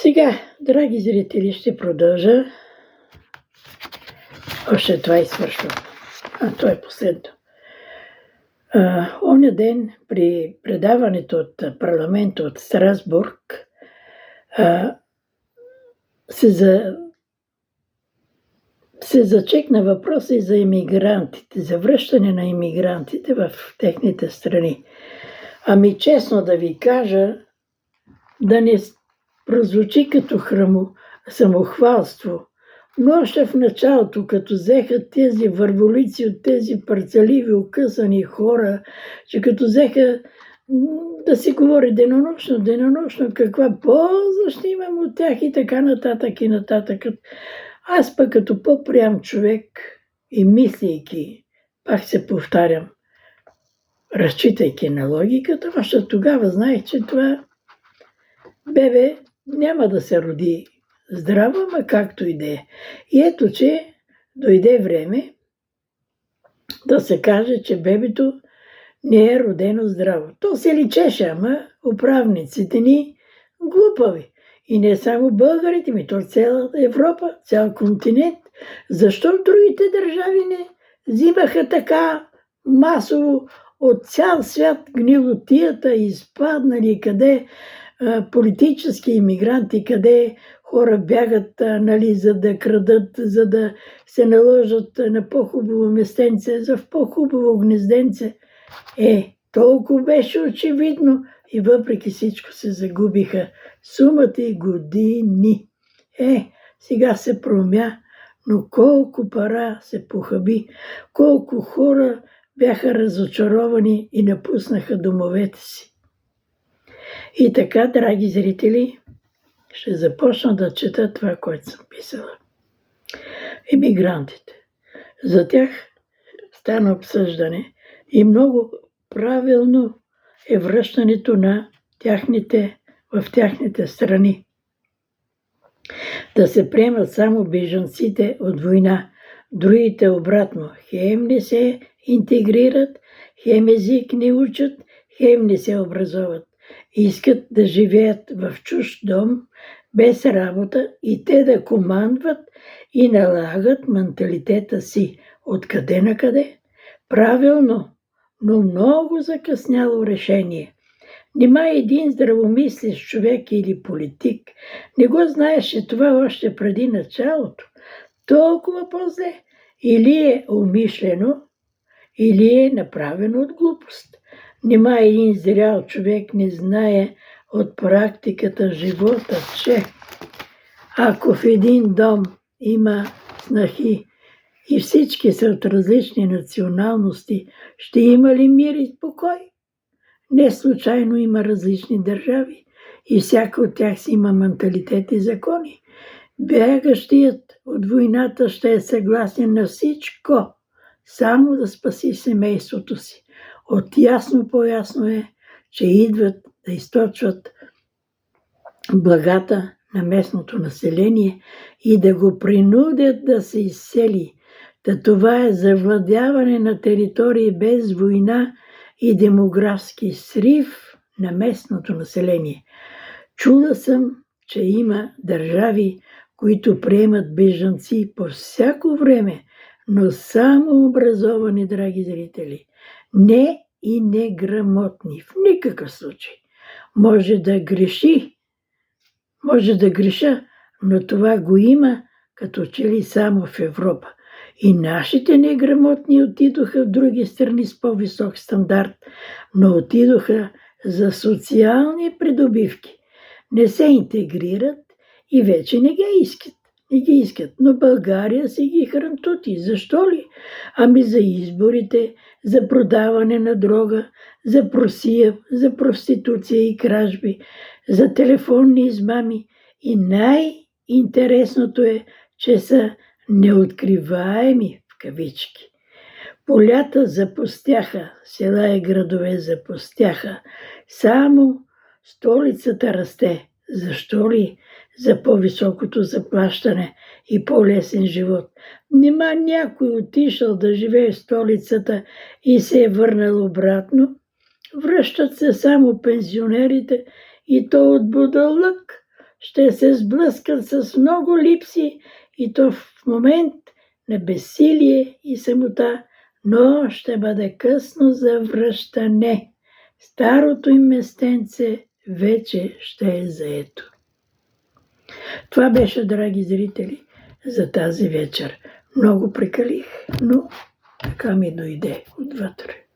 Сега, драги зрители, ще продължа. Още това свършва. Това е последно. Оня ден при предаването от парламента от Страсбург се зачекна въпроса и за имигрантите, за връщане на имигрантите в техните страни. Ами честно да ви кажа, да не прозвучи като самохвалство, но още в началото, като взеха тези върволици от тези парцаливи, окъсани хора, че като взеха да си говори денонощно, каква полза ще имам от тях и така нататък. Аз пък като по-прям човек и мислейки, пак се повтарям, разчитайки на логиката, още тогава знаех, че това бебе няма да се роди здраво, ама както и да е. И ето, че дойде време да се каже, че бебето не е родено здраво. То се личеше, ама управниците ни глупави. И не само българите, то цяла Европа, цял континент. Защо другите държави не взимаха така масово от цял свят гнилотията, изпаднали къде политически имигранти, къде хора бягат, за да крадат, за да се наложат на по-хубаво местенце, за по-хубаво гнезденце. Толкова беше очевидно и въпреки всичко се загубиха сумата и години. Сега се промя, но колко пара се похаби, колко хора бяха разочаровани и напуснаха домовете си. И така, драги зрители, ще започна да чета това, което съм писала. Емигрантите. За тях стана обсъждане и много правилно е връщането на в тяхните страни. Да се приемат само бежанците от война, другите обратно. Хем не се интегрират, хем език не учат, хем не се образоват. Искат да живеят в чужд дом, без работа и те да командват и налагат менталитета си. Откъде на къде? Правилно, но много закъсняло решение. Нима един здравомислещ човек или политик не го знаеше това още преди началото. Толкова по-зле. Или е умишлено, или е направено от глупост. Нима един зрял човек не знае от практиката в живота, че ако в един дом има снахи и всички са от различни националности, ще има ли мир и покой? Не случайно има различни държави и всяка от тях си има менталитет и закони. Бягащият от войната ще е съгласен на всичко, само да спаси семейството си. От ясно по-ясно е, че идват да източват благата на местното население и да го принудят да се изсели. Това е завладяване на територии без война и демографски срив на местното население. Чула съм, че има държави, които приемат бежанци по всяко време, но само образовани, драги зрители. Не и неграмотни. В никакъв случай. Може да греша, но това го има като че ли само в Европа. И нашите неграмотни отидоха в други страни с по-висок стандарт, но отидоха за социални придобивки. Не се интегрират и вече не ги искат. Но България си ги хрантути. Защо ли? Ами за изборите, за продаване на дрога, за просия, за проституция и кражби, за телефонни измами. И най-интересното е, че са неоткриваеми в кавички. Полята запустяха, села и градове запустяха. Само столицата расте. Защо ли? За по-високото заплащане и по-лесен живот. Нима някой отишъл да живее в столицата и се е върнал обратно? Връщат се само пенсионерите и то от будалък. ще се сблъскат с много липси и то в момент на безсилие и самота, но ще бъде късно за връщане. Старото им местенце вече ще е заето. Това беше, драги зрители, за тази вечер. Много прекалих, но така ми дойде отвътре.